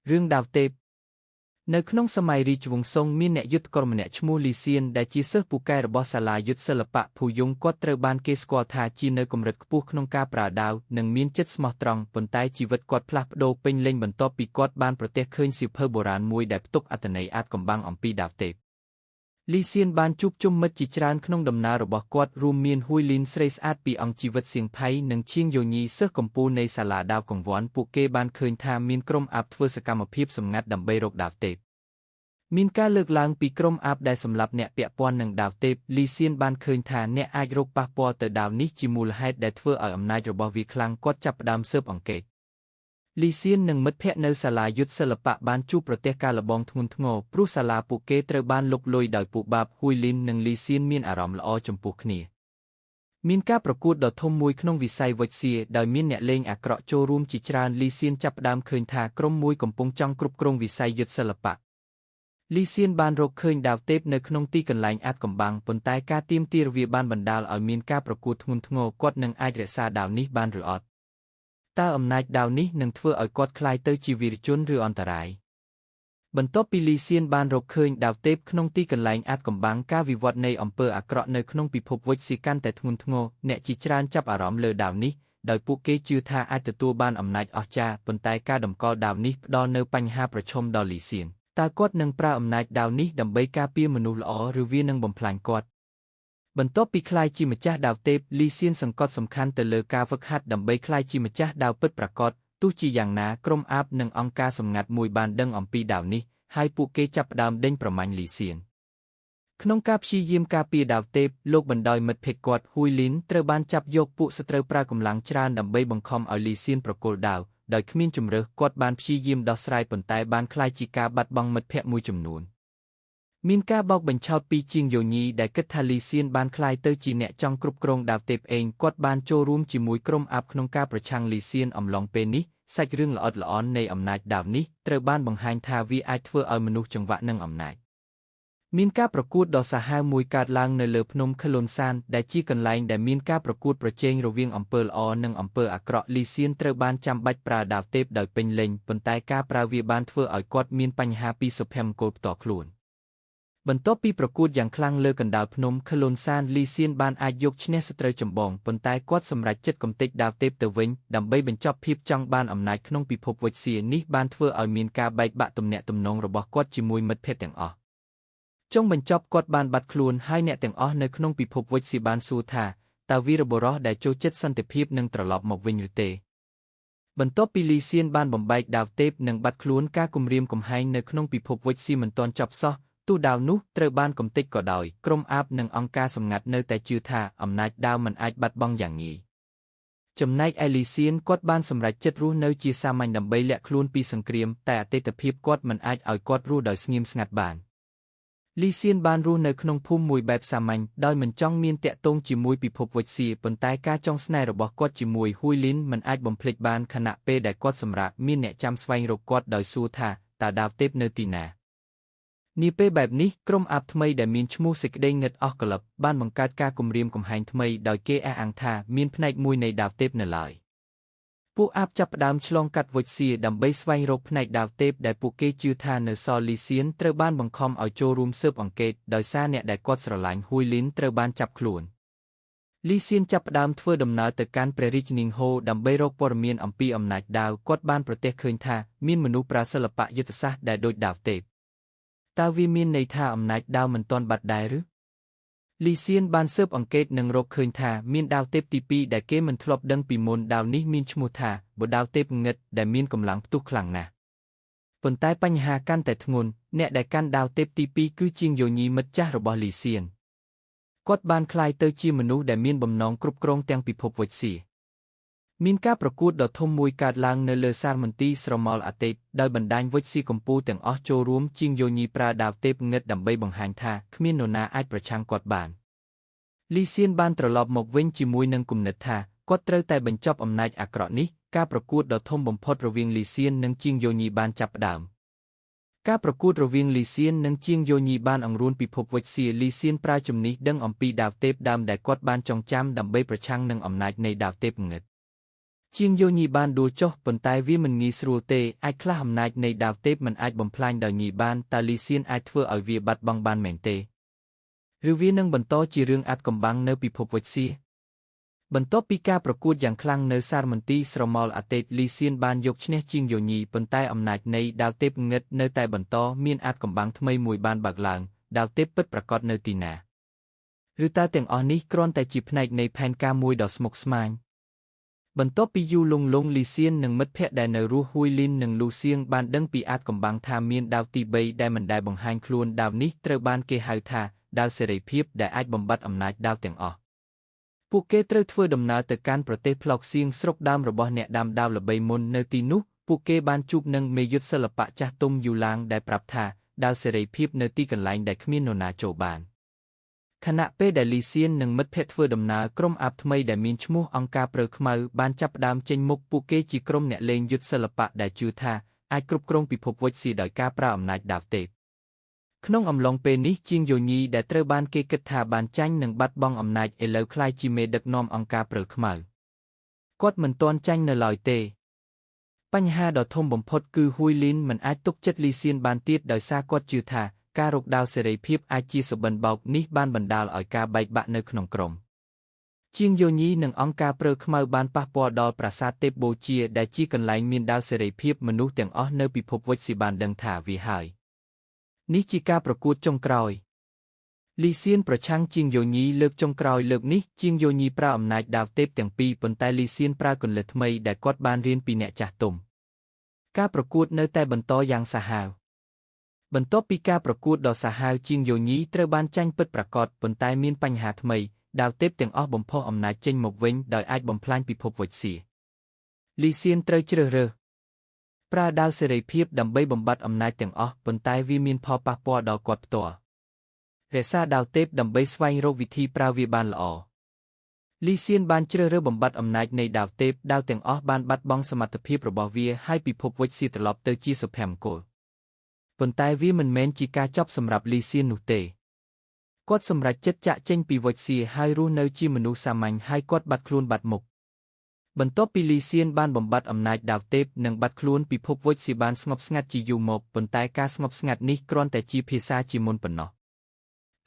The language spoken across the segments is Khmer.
រឿងដាវទេពនៅក្នុងសម័យរាជវង្សស៊ុងមានអ្នកយុទ្ធករម្នាក់ឈ្មោះលីសៀនដែលជាសិស្សពូកែរបស់សាលាយុទ្ធសិល្បៈភូយងគាត់ត្រូវបានគេស្គាល់ថាជានៅកម្រិតខ្ពស់ក្នុងការប្រើដាវនិងមានចិត្តស្មោះត្រង់ប៉ុន្តែជីវិតគាត់ផ្លាស់ប្ដូរពេញលេញបន្ទាប់ពីគាត់បានប្រទះឃើញសៀវភៅបុរាណមួយដែលផ្ទុកអត្ថន័យអាថ៌កំបាំងអំពីដាវទេពលីសៀនបានជួបជុំមិត្តជាច្រើនក្នុងដំណើររបស់គាត់រួមមានហ៊ួយលីនស្រីស្អាតពីអង្គជីវិតសៀងផៃនិងឈៀងយ៉ូញីសិស្សកំពូលនៃសាលាដាវកង្វន់ពួកគេបានឃើញថាមានក្រុមអាបធ្វើសកម្មភាពសម្ងាត់ដើម្បីរកដាវទេពមានការលើកឡើងពីក្រុមអាបដែលសម្លាប់អ្នកពាក់ព័ន្ធនឹងដាវទេពលីសៀនបានឃើញថាអ្នកអាចរកប៉ះពាល់ទៅដាវនេះជាមូលហេតុដែលធ្វើឲ្យអំណាចរបស់វាខ្លាំងគាត់ចាប់ផ្ដើមស៊ើបអង្កេតលីសៀននិងមិត្តភ័ក្តិនៅសាលាយុទ្ធសិល្បៈបានជួបប្រទះការលបងធ្ងន់ធ្ងរព្រោះសាលាពួកគេត្រូវបានលុកលុយដោយពួកបាបហ៊ួយលីននិងលីសៀនមានអារម្មណ៍ល្អចំពោះគ្នាមានការប្រកួតដ៏ធំមួយក្នុងវិស័យវុជសៀដោយមានអ្នកលេងអាក្រក់ចូលរួមជាច្រើនលីសៀនចាប់ផ្ដើមឃើញថាក្រុមមួយកំពុងចង់គ្រប់គ្រងវិស័យយុទ្ធសិល្បៈលីសៀនបានរកឃើញដាវទេពនៅក្នុងទីកន្លែងអាថ៌កំបាំងប៉ុន្តែការទាមទារវាបានបណ្ដាលឲ្យមានការប្រកួតធ្ងន់ធ្ងរគាត់នឹងអាចរក្សាដាវនេះបានឬអត់តើអំណាចដាវនេះនឹងធ្វើឲ្យគាត់ក្លាយទៅជាវីរជនឬអន្តរាយបន្ទាប់ពីលីសៀនបានរកឃើញដាវទេពក្នុងទីកន្លែងអាថ៌កំបាំងការវិវត្តនៃអំពើអាក្រក់នៅក្នុងពិភពវុជសៀកាន់តែធ្ងន់ធ្ងរអ្នកជាច្រើនចាប់អារម្មណ៍លើដាវនេះដោយពួកគេជឿថាអាចទទួលបានអំណាចអស្ចារ្យប៉ុន្តែការតម្កល់ដាវនេះផ្ដល់នូវបញ្ហាប្រឈមដល់លីសៀនតើគាត់នឹងប្រើអំណាចដាវនេះដើម្បីការពារមនុស្សល្អឬវានឹងបំផ្លាញគាត់បន្ទាប់ពីក្លាយជាម្ចាស់ដាវទេពលីសៀនសង្កត់សំខាន់ទៅលើការហ្វឹកហាត់ដើម្បីក្លាយជាម្ចាស់ដាវពិតប្រាកដទោះជាយ៉ាងណាក្រុមអាបនិងអង្គការសម្ងាត់មួយបានដឹងអំពីដាវនេះហើយពួកគេចាប់ផ្ដើមដេញប្រមាញ់លីសៀនក្នុងការព្យាយាមការពារដាវទេពលោកបណ្ដោយមិត្តភក្តិគាត់ហ៊ួយលីនត្រូវបានចាប់យកពួកសត្រូវប្រើកម្លាំងច្រើនដើម្បីបង្ខំឲ្យលីសៀនប្រគល់ដាវដោយគ្មានជម្រើសគាត់បានព្យាយាមដោះស្រាយប៉ុន្តែបានក្លាយជាការបាត់បង់មិត្តភក្តិមួយចំនួនមានការបោកបញ្ឆោតពីជាងយ៉ូញីដែលគិតថាលីសៀនបានក្លាយទៅជាអ្នកចង់គ្រប់គ្រងដាវទេពឯងគាត់បានចូលរួមជាមួយក្រុមអាបក្នុងការប្រឆាំងលីសៀនអំឡុងពេលនេះសាច់រឿងល្អិតល្អន់នៃអំណាចដាវនេះត្រូវបានបង្ហាញថាវាអាចធ្វើឲ្យមនុស្សចង្វាក់នឹងអំណាចមានការប្រកួតដ៏សាហាវមួយកើតឡើងនៅលើភ្នំខលុនសានដែលជាកន្លែងដែលមានការប្រកួតប្រជែងរវាងអំពើល្អនិងអំពើអាក្រក់លីសៀនត្រូវបានចាំបាច់ប្រើដាវទេពដោយពេញលេញប៉ុន្តែការប្រើវាបានធ្វើឲ្យគាត់មានបញ្ហាពីសុភមង្គលផ្ទាល់ខ្លួនបន្ទាប់ពីប្រកួតយ៉ាងខ្លាំងលើកណ្ដាលភ្នំខលុនសានលីសៀនបានអាចយកឈ្នះសត្រូវចម្បងប៉ុន្តែគាត់សម្រេចចិត្តកំទេចដាវទេពទៅវិញដើម្បីបញ្ចប់ភាពចង់បានអំណាចក្នុងពិភពវុជសៀនេះបានធ្វើឲ្យមានការបែកបាក់ទំនាក់ទំនងរបស់គាត់ជាមួយមិត្តភក្តិទាំងអស់ចុងបញ្ចប់គាត់បានបាត់ខ្លួនហើយអ្នកទាំងអស់នៅក្នុងពិភពវុជសៀបានសួរថាតើវីរបុរសដែលចូលចិត្តសន្តិភាពនឹងត្រឡប់មកវិញឬទេបន្ទាប់ពីលីសៀនបានបំបែកដាវទេពនិងបាត់ខ្លួនការគំរាមកំហែងនៅក្នុងពិភពវុជសៀមិនទាន់ចប់សោះទោះដាវនោះត្រូវបានកំទេចក៏ដោយក្រុមអាបនិងអង្គការសម្ងាត់នៅតែជឿថាអំណាចដាវមិនអាចបាត់បង់យ៉ាងងាយចំណែកឯលីសៀនគាត់បានសម្រេចចិត្តរស់នៅជាសាមញ្ញដើម្បីលាក់ខ្លួនពីសង្គ្រាមតែអតីតភាពគាត់មិនអាចឲ្យគាត់រស់ដោយស្ងៀមស្ងាត់បានលីសៀនបានរស់នៅក្នុងភូមិមួយបែបសាមញ្ញដោយមិនចង់មានតាក់ទងជាមួយពិភពវុជសៀប៉ុន្តែការចង់ស្នេហ៍របស់គាត់ជាមួយហ៊ួយលីនមិនអាចបំភ្លេចបានខណៈពេលដែលគាត់សម្រាកមានអ្នកចាំស្វែងរកគាត់ដោយសួរថាតើដាវទេពនៅទីណានាពេលបែបនេះក្រុមអាបថ្មីដែលមានឈ្មោះសេចក្តីងឹតអស់ក្លឹបបានបង្កើតការគំរាមកំហែងថ្មីដោយគេអះអាងថាមានផ្នែកមួយនៃដាវទេពនៅឡើយពួកអាបចាប់ផ្ដើមឆ្លងកាត់វុជសៀដើម្បីស្វែងរកផ្នែកដាវទេពដែលពួកគេជឿថានៅសល់លីសៀនត្រូវបានបង្ខំឲ្យចូលរួមស៊ើបអង្កេតដោយសារអ្នកដែលគាត់ស្រឡាញ់ហ៊ួយលីនត្រូវបានចាប់ខ្លួនលីសៀនចាប់ផ្ដើមធ្វើដំណើរទៅកាន់ព្រះរាជនាងហូដើម្បីរកព័ត៌មានអំពីអំណាចដាវគាត់បានប្រទះឃើញថាមានមនុស្សប្រើសិល្បៈយុទ្ធសាស្ត្រដែលដូចដាវទេពតើវាមានន័យថាអំណាចដាវមិនទាន់បាត់ដែរឬលីសៀនបានស៊ើបអង្កេតនិងរកឃើញថាមានដាវទេពទី2ដែលគេមិនធ្លាប់ដឹងពីមុនដាវនេះមានឈ្មោះថាបដាវទេពងឹតដែលមានកម្លាំងផ្ទុះខ្លាំងណាស់ប៉ុន្តែបញ្ហាកាន់តែធ្ងន់អ្នកដែលកាន់ដាវទេពទី2គឺជាងយ៉ូញីមិត្តចាស់របស់លីសៀនគាត់បានក្លាយទៅជាមនុស្សដែលមានបំណងគ្រប់គ្រងទាំងពិភពវុជសៀមានការប្រកួតដ៏ធំមួយកើតឡើងនៅលើសាលមន្ទីរស្រមោលអាតេពដោយបណ្ដាញវុជសៀកំពូលទាំងអស់ចូលរួមជាងយ៉ូញីប្រើដាវទេពងឹតដើម្បីបង្ហាញថាគ្មាននរណាអាចប្រឆាំងគាត់បានលីសៀនបានត្រឡប់មកវិញជាមួយនឹងគំនិតថាគាត់ត្រូវតែបញ្ចប់អំណាចអាក្រក់នេះការប្រកួតដ៏ធំបំផុតរវាងលីសៀននិងជាងយ៉ូញីបានចាប់ផ្ដើមការប្រកួតរវាងលីសៀននិងជាងយ៉ូញីបានអង្រួនពិភពវុជសៀលីសៀនប្រើជំនាញដឹងអំពីដាវទេពដើមដែលគាត់បានចងចាំដើម្បីប្រឆាំងនឹងអំណាចនៃដាវទេពងឹត ជាងយោញីបានដួលចុះប៉ុន្តែវាមិនងាយស្រួលទេអាចខ្លះអំណាចនៃដាវទេពមិនអាចបំផ្លាញដោយញីបានតើលីសៀនអាចធ្វើឲ្យវាបាត់បង់បានមែនទេឬវានឹងបន្តជារឿងអាថ៌កំបាំងនៅពិភពវិទ្យាបន្ទាប់ពីការប្រកួតយ៉ាងខ្លាំងនៅសារមន្ទីរស្រមោលអាតេតលីសៀនបានយកឈ្នះជាងយោញីប៉ុន្តែអំណាចនៃដាវទេពងឹតនៅតែបន្តមានអាថ៌កំបាំងថ្មីមួយបានបើកឡើងដាវទេពពិតប្រាកដនៅទីណាឬតើទាំងអស់នេះគ្រាន់តែជាផ្នែកនៃផែនការមួយដ៏ស្មុគស្មាញបន្ទាប់ពីយូលងលីសៀននិងមិត្តភ័ក្តិដែលនៅរស់ហួយលីននិងលូសៀងបានដឹងពីអាថ៌កំបាំងថាមានដាវទី3ដែលមិនដែលបង្ហាញខ្លួនដាវនេះត្រូវបានគេហៅថាដាវសេរីភាពដែលអាចបំបត្តិអំណាចដាវទាំងអស់ពួកគេត្រូវធ្វើដំណើរទៅកាន់ប្រទេសផ្លោកសៀងស្រុកដើមរបស់អ្នកដាំដាវល្បីមុននៅទីនោះពួកគេបានជួបនឹងមេយុទ្ធសិល្បៈចាស់ទុំយូឡាងដែលប្រាប់ថាដាវសេរីភាពនៅទីកន្លែងដែលគ្មាននរណាចូលបានខណៈពេលដែលលីសៀននិងមិត្តភ័ក្តិធ្វើដំណើរក្រុមអាបថ្មីដែលមានឈ្មោះអង្គការព្រឺខ្មៅបានចាប់ផ្ដើមចេញមុខពួកគេជាក្រុមអ្នកលេងយុទ្ធសិល្បៈដែលជឿថាអាចគ្រប់គ្រងពិភពវិទ្យាដោយការប្រើអំណាចដាវទេពក្នុងអំឡុងពេលនេះជាងយោញីដែលត្រូវបានគេគិតថាបានចាញ់និងបាត់បង់អំណាចឥឡូវក្លាយជាមេដឹកនាំអង្គការព្រឺខ្មៅគាត់មិនទាន់ចាញ់នៅឡើយទេបញ្ហាដ៏ធំបំផុតគឺហួយលីនមិនអាចទុកចិត្តលីសៀនបានទៀតដោយសារគាត់ជឿថាការរកដាវសេរីភាពអាចជាសុបិនបោកនេះបានបណ្ដាលឲ្យការបែកបាក់នៅក្នុងក្រុមជាងយោញីនិងអង្គការព្រឺខ្មៅបានប៉ះពាល់ដល់ប្រាសាទទេពបូជាដែលជាកន្លែងមានដាវសេរីភាពមនុស្សទាំងអស់នៅពិភពវិទ្យាបានដឹងថាវាហើយនេះជាការប្រកួតចុងក្រោយលីសៀនប្រឆាំងជាងយោញីលើកចុងក្រោយលើកនេះជាងយោញីប្រើអំណាចដាវទេពទាំងពីរប៉ុន្តែលីសៀនប្រើគន្លឹះថ្មីដែលគាត់បានរៀនពីអ្នកចាស់ទុំការប្រកួតនៅតែបន្តយ៉ាងសាហាវបន្ទាប់ពីការប្រកួតដ៏សាហាវជាងយោញីត្រូវបានចាញ់ពិតប្រាកដប៉ុន្តែមានបញ្ហាថ្មីដាវទេពទាំងអស់បំផុសអំណាចចេញមកវិញដោយអាចបំផ្លាញពិភពវិទ្យាលីសៀនត្រូវជ្រើសរើសប្រើដាវសេរីភាពដើម្បីបំបត្តិអំណាចទាំងអស់ប៉ុន្តែវាមានផលប៉ះពាល់ដល់គាត់ផ្ទាល់រក្សាដាវទេពដើម្បីស្វែងរកវិធីប្រើវាបានល្អលីសៀនបានជ្រើសរើសបំបត្តិអំណាចនៃដាវទេពដាវទាំងអស់បានបាត់បង់សមត្ថភាពរបស់វាហើយពិភពវិទ្យាត្រឡប់ទៅជាសុភមង្គលប៉ុន្តែវាមិនមែនជាការចប់សម្រាប់លីសៀននោះទេគាត់សម្រេចចិត្តចាកចេញពីវិទ្យាហើយរស់នៅជាមនុស្សសាមញ្ញហើយគាត់បាត់ខ្លួនបាត់មុខបន្ទាប់ពីលីសៀនបានបំបត្តិអំណាចដាវទេពនិងបាត់ខ្លួនពិភពវិទ្យាបានស្ងប់ស្ងាត់ជាយូរមកប៉ុន្តែការស្ងប់ស្ងាត់នេះគ្រាន់តែជាភាសាជាមុនប៉ុណ្ណោះ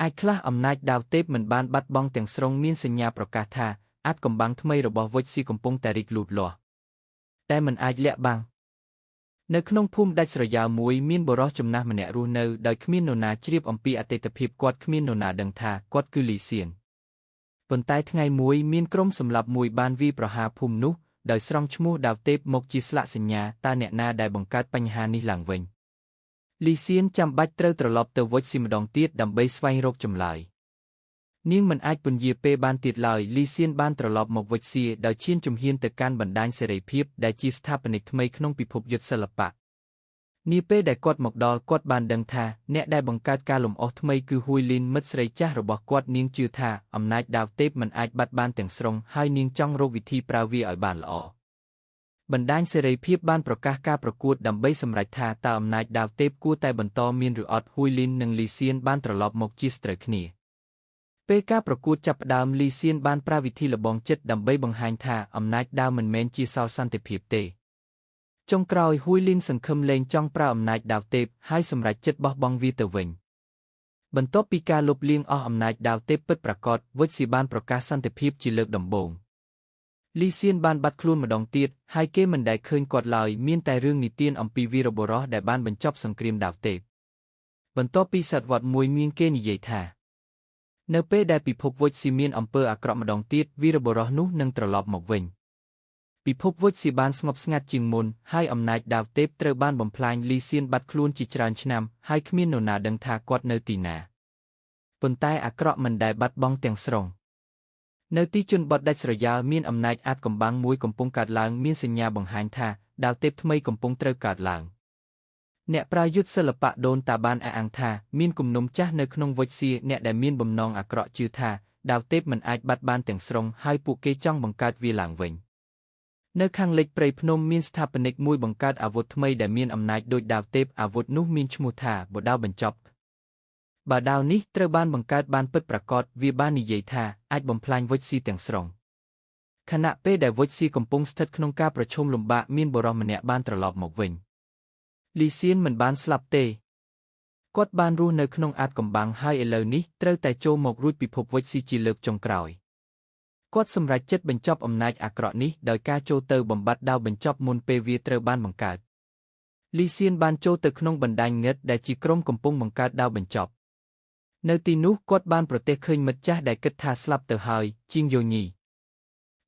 អាចខ្លះអំណាចដាវទេពមិនបានបាត់បង់ទាំងស្រុងមានសញ្ញាប្រកាសថាអាថ៌កំបាំងថ្មីរបស់វិទ្យាកំពុងតែរីកលូតលាស់តែមិនអាចលាក់បាំងនៅក្នុងភូមិដាច់ស្រយាលមួយមានបុរសចំណាស់ម្នាក់រស់នៅដោយគ្មាននរណាជ្រាបអំពីអតីតភាពគាត់គ្មាននរណាដឹងថាគាត់គឺលីសៀនប៉ុន្តែថ្ងៃមួយមានក្រុមសម្លាប់មួយបានវាយប្រហារភូមិនោះដោយស្រង់ឈ្មោះដាវទេពមកជាស្លាកសញ្ញាតើអ្នកណាដែលបង្កើតបញ្ហានេះឡើងវិញលីសៀនចាំបាច់ត្រូវត្រឡប់ទៅវិទ្យាម្ដងទៀតដើម្បីស្វែងរកចម្លើយនាងមិនអាចពន្យាពេលបានទៀតឡើយលីសៀនបានត្រឡប់មកវិទ្យាដោយឈានជំហានទៅកាន់បណ្ដាញសេរីភាពដែលជាស្ថាបនិកថ្មីក្នុងពិភពយុទ្ធសិល្បៈនាពេលដែលគាត់មកដល់គាត់បានដឹងថាអ្នកដែលបង្កើតការលំអស់ថ្មីគឺហួយលីនមិត្តស្រីចាស់របស់គាត់នាងជឿថាអំណាចដាវទេពមិនអាចបាត់បានទាំងស្រុងហើយនាងចង់រកវិធីប្រើវាឲ្យបានល្អបណ្ដាញសេរីភាពបានប្រកាសការប្រកួតដើម្បីសម្រេចថាតើអំណាចដាវទេពគួរតែបន្តមានឬអត់ហួយលីននិងលីសៀនបានត្រឡប់មកជាស្ត្រូវគ្នាពេលការប្រកួតចាប់ផ្ដើមលីសៀនបានប្រើវិធីលបងចិត្តដើម្បីបង្ហាញថាអំណាចដាវមិនមែនជាសោរសន្តិភាពទេចុងក្រោយហួយលីនសង្ឃឹមលែងចង់ប្រើអំណាចដាវទេពហើយសម្រេចចិត្តបោះបង់វាទៅវិញបន្ទាប់ពីការលុបលាងអស់អំណាចដាវទេពពិតប្រាកដវិទ្យាបានប្រកាសសន្តិភាពជាលើកដំបូងលីសៀនបានបាត់ខ្លួនម្ដងទៀតហើយគេមិនដែលឃើញគាត់ឡើយមានតែរឿងនិទានអំពីវីរបុរសដែលបានបញ្ចប់សង្គ្រាមដាវទេពបន្ទាប់ពីសតវត្សមួយមានគេនិយាយថានៅពេលដែលពិភពវិទ្យាមានអំពើអាក្រក់ម្ដងទៀតវីរបុរសនោះនឹងត្រឡប់មកវិញពិភពវិទ្យាបានស្ងប់ស្ងាត់ជាងមុនហើយអំណាចដាវទេពត្រូវបានបំផ្លាញលីសៀនបាត់ខ្លួនជាច្រើនឆ្នាំហើយគ្មាននរណាដឹងថាគាត់នៅទីណាប៉ុន្តែអាក្រក់មិនដែលបាត់បង់ទាំងស្រុងនៅទីជនបទដាច់ស្រយាលមានអំណាចអាថ៌កំបាំងមួយកំពុងកើតឡើងមានសញ្ញាបង្ហាញថាដាវទេពថ្មីកំពុងត្រូវកើតឡើងអ្នកប្រាយុទ្ធសិល្បៈដូនតាបានអះអាងថាមានគំនុំចាស់នៅក្នុងវិទ្យាអ្នកដែលមានបំណងអាក្រក់ជឿថាដាវទេពមិនអាចបាត់បានទាំងស្រុងហើយពួកគេចង់បង្កើតវាឡើងវិញនៅខាងលិចព្រៃភ្នំមានស្ថាបនិកមួយបង្កើតអាវុធថ្មីដែលមានអំណាចដូចដាវទេពអាវុធនោះមានឈ្មោះថាបដាវបញ្ចប់បើដាវនេះត្រូវបានបង្កើតបានពិតប្រាកដវាបាននិយាយថាអាចបំផ្លាញវិទ្យាទាំងស្រុង ខណៈពេលដែលវុចស៊ីកំពុងស្ថិតក្នុងការប្រឈមលំបាកមានបុរសម្នាក់បានត្រឡប់មកវិញលីសៀនមិនបានស្លាប់ទេគាត់បានរស់នៅក្នុងអាថ៌កំបាំងហើយឥឡូវនេះត្រូវតែចូលមករួចពិភពវុចស៊ីជាលើកចុងក្រោយគាត់សម្រេចចិត្តបញ្ចប់អំណាចអាក្រក់នេះដោយការចូលទៅបំបត្តិដាវបញ្ចប់មុនពេលវាត្រូវបានបង្កើតលីសៀនបានចូលទៅក្នុងបណ្ដាញងឹតដែលជាក្រុមកំពុងបង្កើតដាវបញ្ចប់នៅទីនោះគាត់បានប្រទះឃើញមិត្តចាស់ដែលគិតថាស្លាប់ទៅហើយជាងយោញី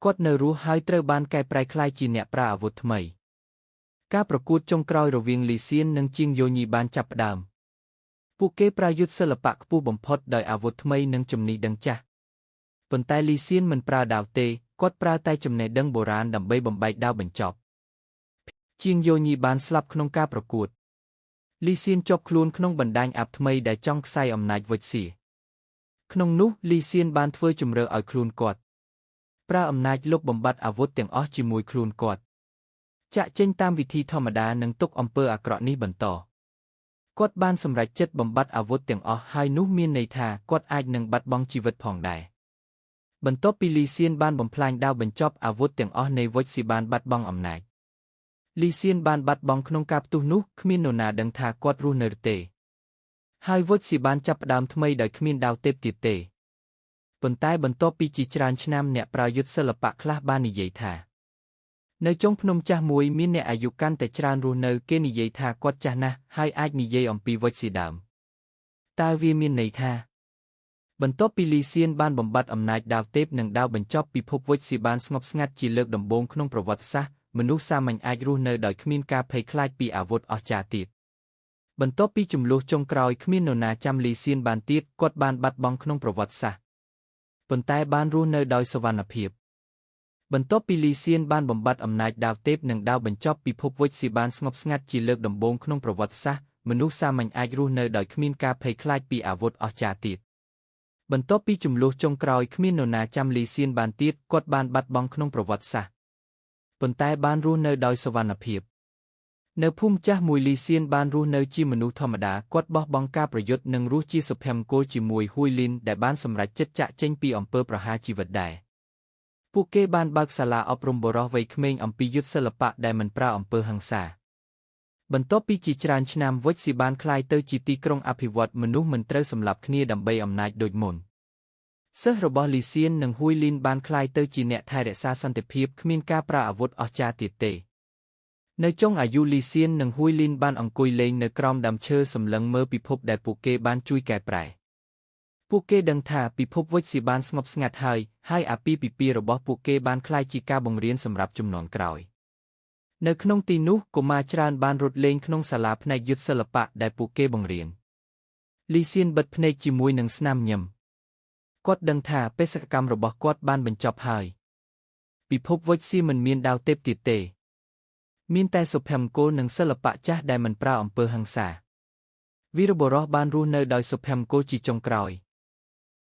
គាត់នៅរស់ហើយត្រូវបានកែប្រែក្លាយជាអ្នកប្រើអាវុធថ្មីការប្រកួតចុងក្រោយរវាងលីសៀននិងជាងយោញីបានចាប់ផ្ដើមពួកគេប្រើយុទ្ធសិល្បៈខ្ពស់បំផុតដោយអាវុធថ្មីនិងចំណេះដឹងចាស់ប៉ុន្តែលីសៀនមិនប្រើដាវទេគាត់ប្រើតែចំណេះដឹងបុរាណដើម្បីបំបែកដាវបញ្ចប់ជាងយោញីបានស្លាប់ក្នុងការប្រកួតលីសៀនជាប់ខ្លួនក្នុងបណ្ដាញអាប់ថ្មីដែលចង់ខ្សែអំណាចវុចស៊ីក្នុងនោះលីសៀនបានធ្វើជំរឿឲ្យខ្លួនគាត់ប្រើអំណាចលុបបំបាត់អាវុធទាំងអស់ជាមួយខ្លួនគាត់ចាក់ចេញតាមវិធីធម្មតានិងទុកអំពើអាក្រក់នេះបន្តគាត់បានសម្រេចចិត្តបំបត្តិអាវុធទាំងអស់ហើយនោះមានន័យថាគាត់អាចនឹងបាត់បង់ជីវិតផងដែរបន្ទាប់ពីលីសៀនបានបំផ្លាញដាវបញ្ចប់អាវុធទាំងអស់នៃវុចស៊ីបានបាត់បង់អំណាចលីសៀនបានបាត់បង់ក្នុងការផ្ទុះនោះគ្មាននរណាដឹងថាគាត់រស់នៅទេហើយវុចស៊ីបានចាប់ផ្ដើមថ្មីដោយគ្មានដាវទេពទៀតទេប៉ុន្តែបន្ទាប់ពីជាច្រើនឆ្នាំអ្នកប្រើយុទ្ធសិល្បៈខ្លះបាននិយាយថានៅចុងភ្នំចាស់មួយមានអ្នកអាយុកាន់តែច្រើនរស់នៅគេនិយាយថាគាត់ចាស់ណាស់ហើយអាចនិយាយអំពីវុចស៊ីដើមតើវាមានន័យថាបន្ទាប់ពីលីសៀនបានបំបត្តិអំណាចដាវទេពនិងដាវបញ្ចប់ពិភពវុចស៊ីបានស្ងប់ស្ងាត់ជាលើកដំបូងក្នុងប្រវត្តិសាស្ត្រមនុស្សសាមញ្ញអាចរស់នៅដោយគ្មានការភ័យខ្លាចពីអាវុធអស្ចារ្យទៀតបន្ទាប់ពីចំនួនចុងក្រោយគ្មាននរណាចាំលីសៀនបានទៀតគាត់បានបាត់បង់ក្នុងប្រវត្តិសាស្ត្រប៉ុន្តែបានរស់នៅដោយសុវត្ថិភាពបន្ទាប់ពីលីសៀនបានបំបត្តិអំណាចដាវទេពនិងដាវបញ្ចប់ពិភពវុចស៊ីបានស្ងប់ស្ងាត់ជាលើកដំបូងក្នុងប្រវត្តិសាស្ត្រមនុស្សសាមញ្ញអាចរស់នៅដោយគ្មានការភ័យខ្លាចពីអាវុធអស្ចារ្យទៀតបន្ទាប់ពីចំនួនចុងក្រោយគ្មាននរណាចាំលីសៀនបានទៀតគាត់បានបាត់បង់ក្នុងប្រវត្តិសាស្ត្រប៉ុន្តែបានរស់នៅដោយសុវត្ថិភាពនៅភូមិចាស់មួយលីសៀនបានរស់នៅជាមនុស្សធម្មតាគាត់បោះបង់ការប្រយុទ្ធនិងរស់ជាសុភមង្គលជាមួយហ៊ួយលីនដែលបានសម្រេចចិត្តចាកចេញពីអំពើប្រហារជីវិតដែរពួកគេបានបើកសាលាអប់រំបុរសវ័យក្មេងអំពីយុទ្ធសិល្បៈដែលមិនប្រើអំពើហិង្សាបន្ទាប់ពីជាច្រើនឆ្នាំវុចស៊ីបានក្លាយទៅជាទីក្រុងអភិវឌ្ឍមនុស្សមិនត្រូវសម្លាប់គ្នាដើម្បីអំណាចដូចមុនសិស្សរបស់លីសៀននិងហ៊ួយលីនបានក្លាយទៅជាអ្នកថែរក្សាសន្តិភាពគ្មានការប្រើអាវុធអស្ចារ្យទៀតទេនៅចុងអាយុលីសៀននិងហ៊ួយលីនបានអង្គុយលេងនៅក្រោមដើមឈើសម្លឹងមើលពិភពដែលពួកគេបានជួយកែប្រែពួកគេដឹងថាពិភពវុចស៊ីបានស្ងប់ស្ងាត់ហើយអាពាហ៍ពិពាហ៍របស់ពួកគេបានក្លាយជាការបង្រៀនសម្រាប់ជំនាន់ក្រោយនៅក្នុងទីនោះកុមារច្រើនបានរត់លេងក្នុងសាលាផ្នែកយុទ្ធសិល្បៈដែលពួកគេបង្រៀនលីសៀនបិទភ្នែកជាមួយនឹងស្នាមញឹមគាត់ដឹងថាបេសកកម្មរបស់គាត់បានបញ្ចប់ហើយពិភពវុចស៊ីមិនមានដាវទេពទៀតទេមានតែសុភមង្គលនិងសិល្បៈចាស់ដែលមិនប្រើអំពើហិង្សាវីរបុរសបានរស់នៅដោយសុភមង្គលជាចុងក្រោយ